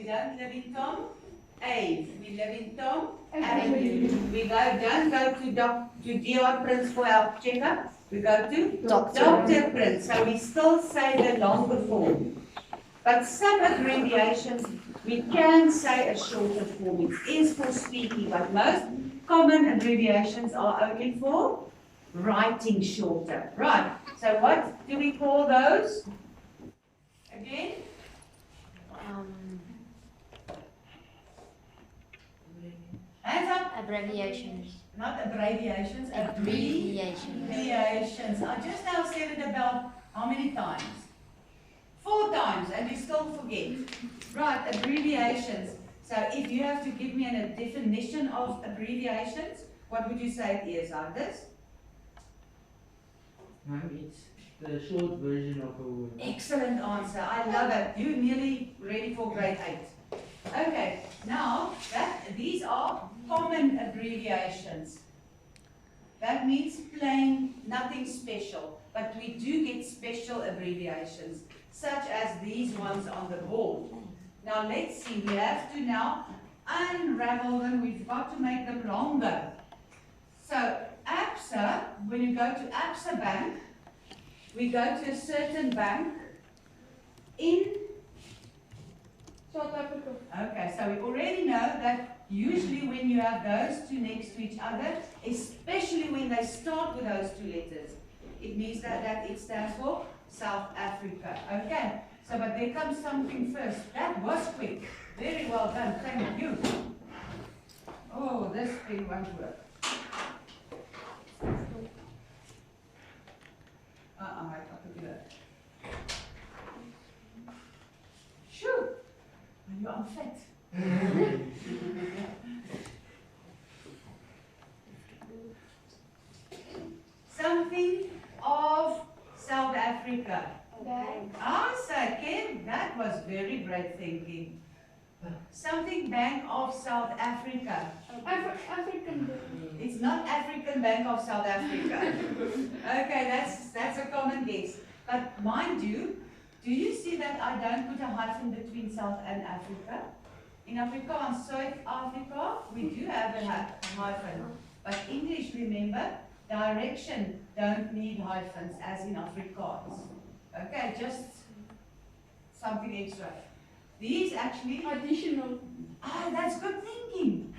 don't live in Tom Ave. We live in Tom Avenue. We don't go to DR Prince for our checkup. We go to Dr. Prince. So we still say the longer form. But some abbreviations, we can say a shorter form. It is for speaking, but most common abbreviations are only for writing shorter. Right. So what do we call those? Again? Hands up. Abbreviations. Not abbreviations, Abbreviations. abbreviations. I just now said it about how many times? 4 times, and you still forget. Right, abbreviations. So if you have to give me a definition of abbreviations, what would you say it is? Like this? It's the short version of a word. Excellent answer. I love it. You're nearly ready for grade 8. Okay, now these are common abbreviations. That means plain, nothing special. But we do get special abbreviations, such as these ones on the board. Now let's see, we have to now unravel them. We've got to make them longer. So ABSA, when you go to ABSA Bank, we go to a certain bank in South Africa. Okay, so we already know that usually when you have those two next to each other, especially when they start with those 2 letters, it means that it stands for South Africa. Okay, so but there comes something first. That was quick. Very well done. Thank you. Oh, this thing won't work. I got to do it. Shoo! Are you unfit? Something of South Africa. Answer, Kim. That was very great thinking. Something Bank of South Africa. African. It's not African Bank of South Africa. Okay, that's a common guess. But mind you, do you see that I don't put a hyphen between South and Africa? In Afrikaans, South Africa, we do have a hyphen. But English, remember, direction don't need hyphens as in Afrikaans. Okay, just something extra. These actually... Additional. Ah, that's good thinking.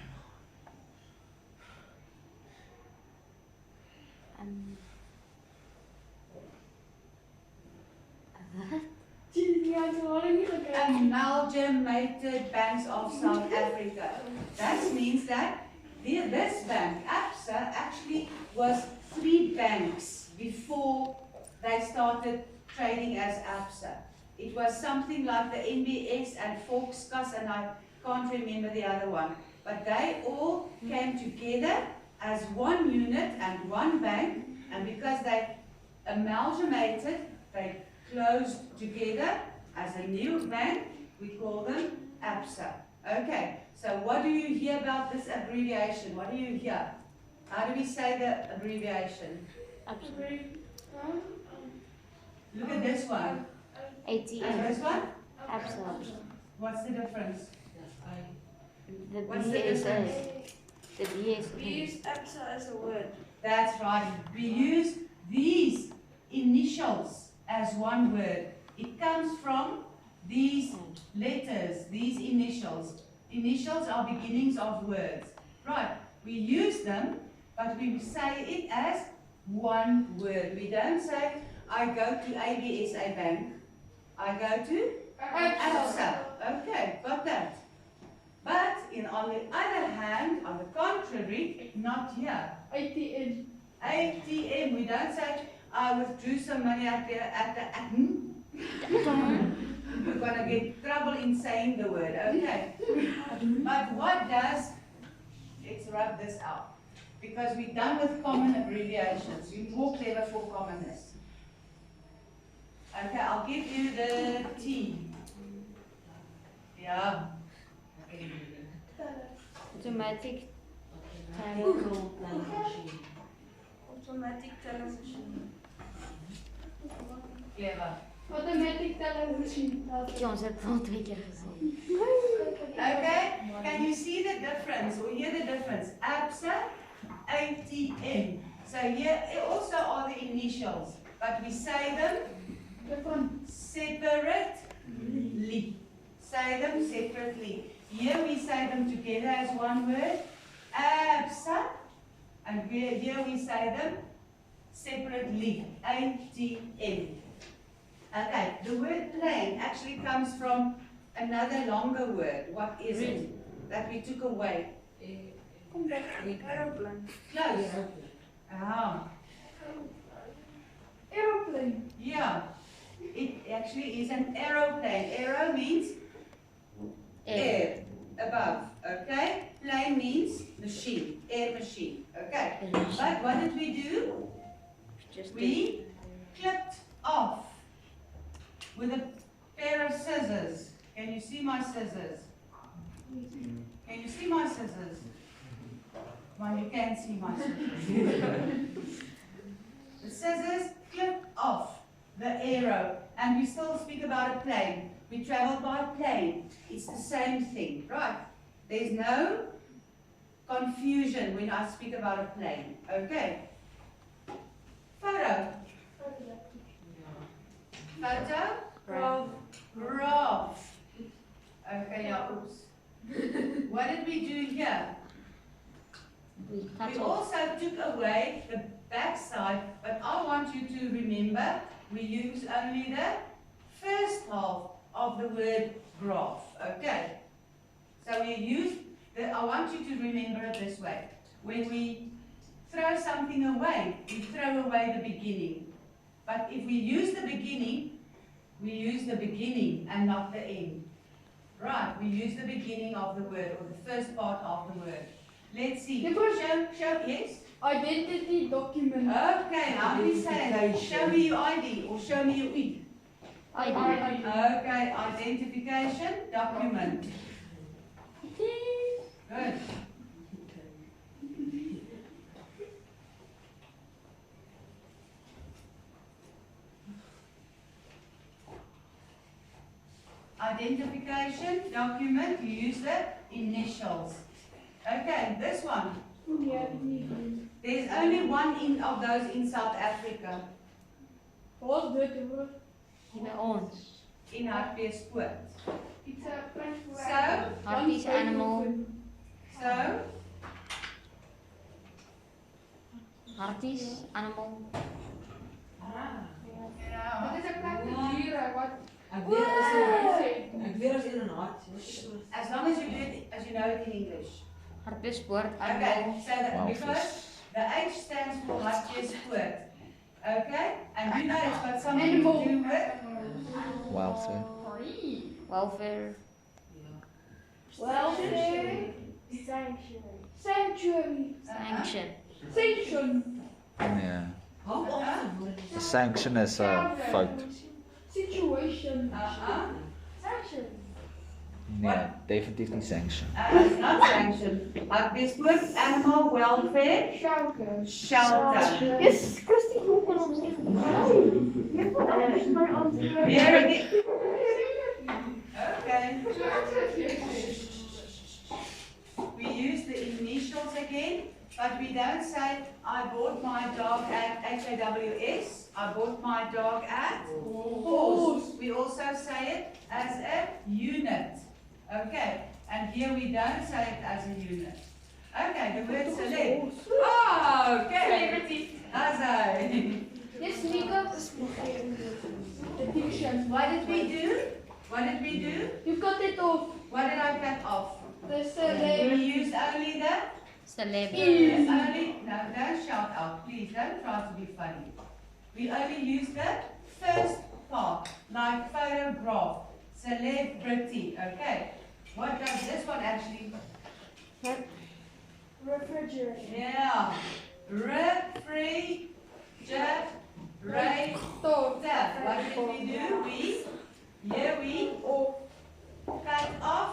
Amalgamated Banks of South Africa. That means that this bank, ABSA, actually was 3 banks before they started trading as ABSA. It was something like the NBS and Volkskas, and I can't remember the other one. But they all came together as one unit and one bank, and because they amalgamated, they closed together as a new bank, we call them ABSA. Okay, so what do you hear about this abbreviation? What do you hear? How do we say the abbreviation? Look at this one. ATM. And this one? ABSA. What's the difference? The What's the BSA. The BSA. We use ABSA as a word. That's right. We use these initials as one word. It comes from these letters, these initials. Initials are beginnings of words. Right. We use them, but we say it as one word. We don't say, I go to ABSA Bank. I go to ABSA. Okay, got that. But on the other hand, on the contrary, not here. ATM. ATM, we don't say, I withdrew some money at the We're going to get trouble in saying the word, okay? But what does, let's rub this out. Because we're done with common abbreviations. You're more clever for commonness. Okay, I'll give you the T. Yeah. Automatic Automatic television. Clever. Automatic television. Ja, ons het al 2 keer gesê. difference, or hear the difference. ABSA, ATM. So here also are the initials, but we say them separately. Say them separately. Here we say them together as one word. ABSA. And here we say them separately. ATM. Okay, the word plane actually comes from another longer word. What is it that we took away? Aeroplane. Close. Ah, Aeroplane. yeah. It actually is an aeroplane. Aero means air, above. Okay? Plane means machine, air machine. Okay? But what did we do? Just We clipped off with a pair of scissors. Can you see my scissors? Can you see my scissors? Well, you can see my scissors. The scissors clipped off the arrow, and we still speak about a plane. We travel by plane. It's the same thing, right? There's no confusion when I speak about a plane. Okay? Photo. Photo. Graph. Okay, yeah, oops. What did we do here? we cut We off. also took away the back side, but I want you to remember we use only the first half of the word graph. Okay? So we use I want you to remember it this way. When we throw something away, we throw away the beginning. But if we use the beginning, we use the beginning and not the end. Right, we use the beginning of the word, or the first part of the word. Let's see. Show, yes? Identity document. Okay, how do we say it? Show me your ID, or show me your ID. Okay, identification document. Good. Identification document, you use the initials. Okay, this one. There's only one of those in South Africa, What's the word? By ons. in Hartbeespoort. It's a French word. So, Harties animal. so, Harties animal. Wat is een kleine dieren? Wat? Ek weet as in 'n hart. as long as you do it, as you know it in English. Hartbeespoort Okay, animal. so because the H stands for Hartbeespoort. Okay, and you know it's got something to do with Welfare. Welfare. Welfare. Sanctuary. Sanction. Sanction. Nee. Hou op. A sanction is a fout. Situation. Sanction. Nee, definitief nie sanction. It's not sanction. Hartbeespoort Animal Welfare Shelter. Shelter. Yes, Christy, hoe kan ons Here again. Okay. We use the initials again, but we don't say, I bought my dog at HAWS, I bought my dog at horse. We also say it as a unit. Okay, and here we don't say it as a unit. Okay, the word celeb. Oh, okay. Azai. Yes, Nika. Addiction. What did we do? What did we do? You cut it off. What did I cut off? The We celeb. used only the Celebrity. no, don't shout out, please, don't try to be funny. We only use the first part, like photograph, celebrity, okay? What does this one actually? Refrigerator. Yeah, refrigerator. What did we do? We cut off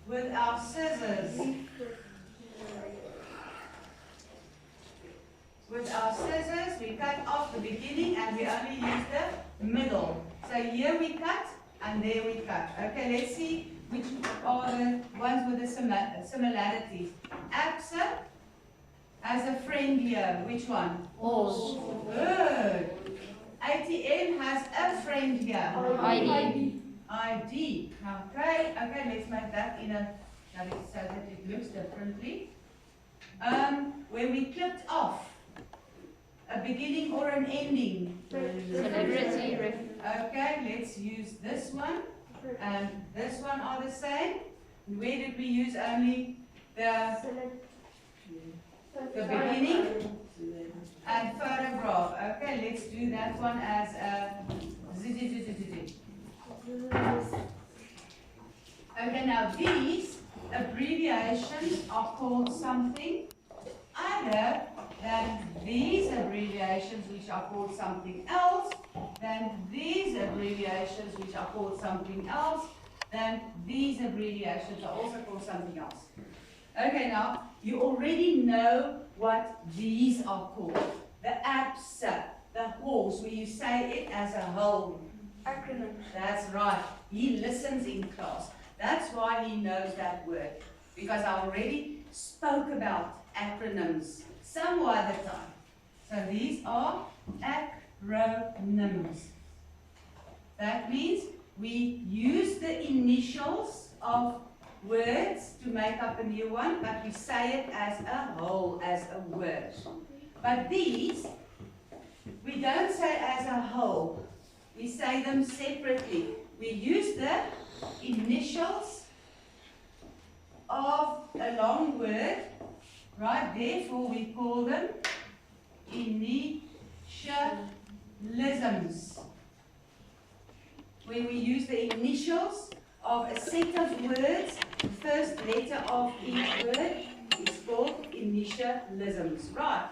with our scissors. With our scissors, we cut off the beginning and we only use the middle. So here we cut and there we cut. Okay, let's see which are the ones with the similarities. ABSA has a friend here. Which one? Horse. Good. ATM has a friend here. ID. ID. Okay, let's make that in a so that it looks differently. When we clipped off a beginning or an ending. Celebrity. Okay, let's use this one and this one are the same. Where did we use only the beginning and photograph? Okay, let's do that one as a okay, now these abbreviations are called something other than these abbreviations, which are called something else, than these abbreviations, which are called something else, then these abbreviations are also called something else. Okay, now you already know what these are called. The ABSA, the horse, where you say it as a whole. Acronym. That's right. He listens in class. That's why he knows that word. Because I already spoke about acronyms some other time. So these are acronyms. That means we use the initials of words to make up a new one, but we say it as a whole, as a word. But these, we don't say as a whole. We say them separately. We use the initials of a long word, right? Therefore, we call them initialisms. When we use the initials of a set of words, the first letter of each word is called initialisms, right?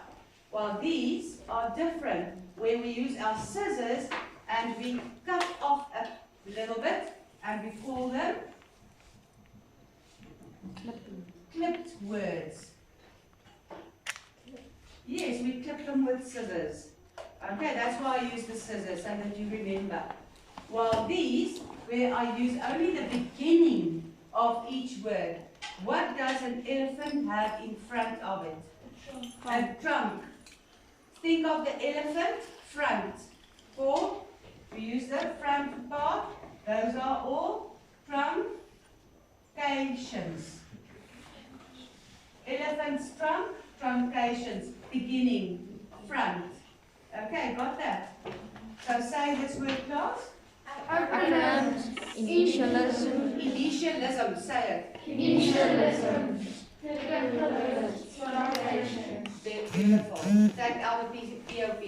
While these are different, where we use our scissors and we cut off a little bit and we call them clipped words. Yes, we clip them with scissors. Okay, that's why I use the scissors so that you remember. While these, where I use only the beginning of each word, what does an elephant have in front of it? A trunk. Think of the elephant front. For we use the front part. Those are all truncations. Elephant's trunk, truncations. Beginning, front. Okay, got that? So say this word, class. Acronyms. Initialism. Initialism, say it. Initialism. Beautiful. Take out a piece of POP.